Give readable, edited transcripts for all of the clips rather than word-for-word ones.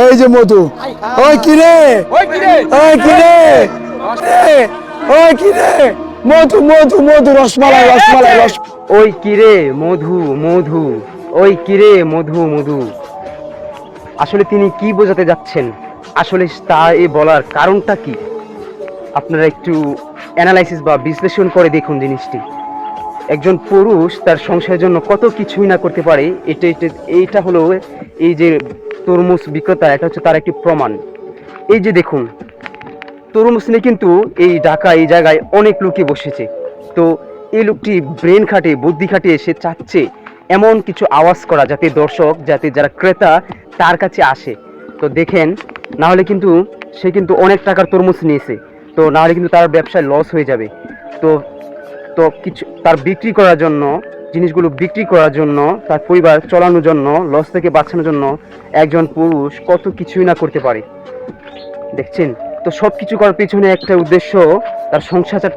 এই যে মধু। ওই কিরে, ওই কিরে, ওই কিরে, মধু মধু মধু, রসমালাই রসমালাই রস। ওই কিরে মধু মধু, ওই কিরে মধু মধু। আসলে তিনি কি বোঝাতে যাচ্ছেন, আসলে তা এ বলার কারণটা কি, আপনারা একটু অ্যানালাইসিস বা বিশ্লেষণ করে দেখুন জিনিসটি। একজন পুরুষ তার সংসারের জন্য কত কিছুই না করতে পারে, এইটা হলো এই যে তরমুজ বিক্রেতা, এটা হচ্ছে তার একটি প্রমাণ। এই যে দেখুন, তরমুজ নিয়ে কিন্তু এই ঢাকা এই জায়গায় অনেক লোকই বসেছে। তো এই লোকটি ব্রেন খাটিয়ে বুদ্ধি খাটিয়ে সে চাচ্ছে এমন কিছু আওয়াজ করা, যাতে দর্শক, যাতে যারা ক্রেতা তার কাছে আসে। তো দেখেন, না হলে কিন্তু সে কিন্তু অনেক টাকার তরমুজ নিয়েছে, তো না হলে কিন্তু তার ব্যবসায় লস হয়ে যাবে। তো তো কিছু তার বিক্রি করার জন্য, জিনিসগুলো বিক্রি করার জন্য, তার পরিবার চালানোর জন্য, লস থেকে বাঁচানোর জন্য একজন পুরুষ কত কিছুই না করতে পারে, দেখছেন। তো সব কিছু করার পিছনে একটা উদ্দেশ্য, তার সংসারটা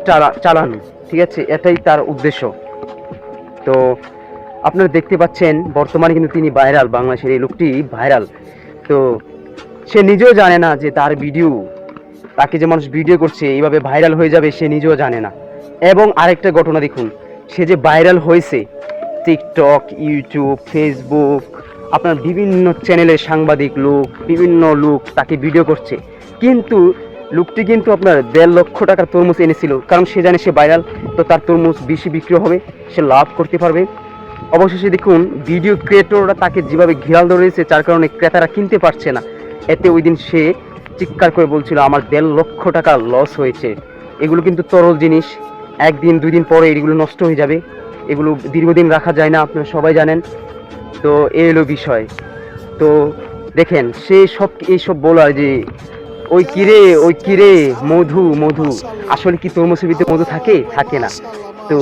চালানো, ঠিক আছে, এটাই তার উদ্দেশ্য। তো আপনারা দেখতে পাচ্ছেন বর্তমানে কিন্তু তিনি ভাইরাল, বাংলাদেশের এই লোকটি ভাইরাল। তো সে নিজেও জানে না যে তার ভিডিও, তাকে যে মানুষ ভিডিও করছে এইভাবে ভাইরাল হয়ে যাবে, সে নিজেও জানে না। এবং আরেকটা ঘটনা দেখুন, সে যে ভাইরাল হয়েছে টিকটক, ইউটিউব, ফেসবুক, আপনার বিভিন্ন চ্যানেলের সাংবাদিক লোক, বিভিন্ন লোক তাকে ভিডিও করছে, কিন্তু লোকটি কিন্তু আপনার 1.5 লক্ষ টাকার তরমুজ এনেছিল, কারণ সে জানে সে ভাইরাল, তো তার তরমুজ বেশি বিক্রি হবে, সে লাভ করতে পারবে। অবশেষে দেখুন, ভিডিও ক্রিয়েটররা তাকে যেভাবে ঘিরাল ধরেছে, যার কারণে ক্রেতারা কিনতে পারছে না। এতে ওই দিন সে চিৎকার করে বলছিল আমার 1.5 লক্ষ টাকা লস হয়েছে। এগুলো কিন্তু তরল জিনিস, একদিন 2 দিন পরে এগুলো নষ্ট হয়ে যাবে, এগুলো দীর্ঘদিন রাখা যায় না, আপনারা সবাই জানেন। তো এই হলো বিষয়। তো দেখেন, সে এইসব বলার যে ওই কিরে, ওই কিরে মধু মধু, আসলে কি তরমুজের ভিতরে মধু থাকে? থাকে না। তো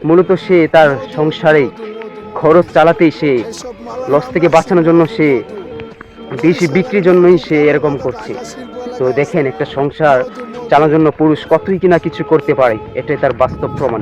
মূলত সে তার সংসারে খরচ চালাতেই, সে লস থেকে বাঁচানোর জন্য, সে বেশি বিক্রির জন্যই সে এরকম করছে। তো দেখেন, একটা সংসার চালানোর জন্য পুরুষ কতই কিনা কিছু করতে পারে, এটাই তার বাস্তব প্রমাণ।